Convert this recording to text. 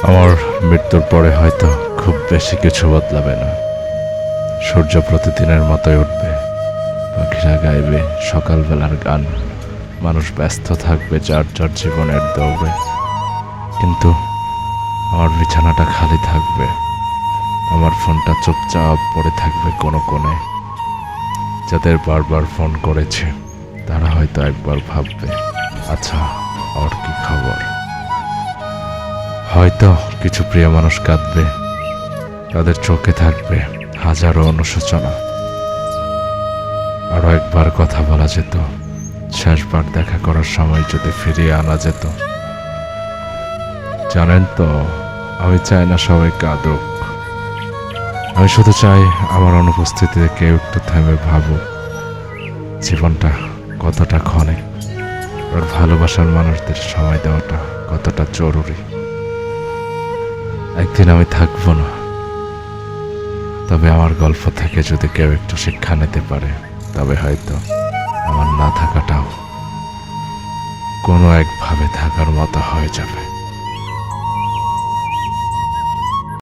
আমার মৃত্যুর পরে হয়তো খুব বেশি কিছু বদলাবে না। সূর্য প্রতিদিনের মতোই উঠবে, পাখিরা গাইবে সকালবেলার গান, মানুষ ব্যস্ত থাকবে যার যার জীবনের দৌড়ে। কিন্তু আমার বিছানাটা খালি থাকবে, আমার ফোনটা চুপচাপ পড়ে থাকবে কোনো কোণে। যাদের বারবার ফোন করেছে তারা হয়তো একবার ভাববে, আচ্ছা ওর কি খবর। হয়তো কিছু প্রিয় মানুষ কাঁদবে, তাদের চোখে থাকবে হাজারো অনুশোচনা। আরো একবার কথা বলা যেত, শেষবার দেখা করার সময় যদি ফিরিয়ে আনা যেত। জানেন তো, আমি চাই না সবাই কাঁদুক, আমি শুধু চাই আমার অনুপস্থিতিতে কেউ একটু থেমে ভাবুক জীবনটা কতটা ক্ষণিক, আর ভালোবাসার মানুষদের সময় দেওয়াটা কতটা জরুরি। একদিন আমি থাকবো না, তবে আমার গল্প থেকে যদি কেউ একটু শিক্ষা নিতে পারে, তবে হয়তো আমার না থাকাটাও কোনো একভাবে থাকার মতো হয়ে যাবে।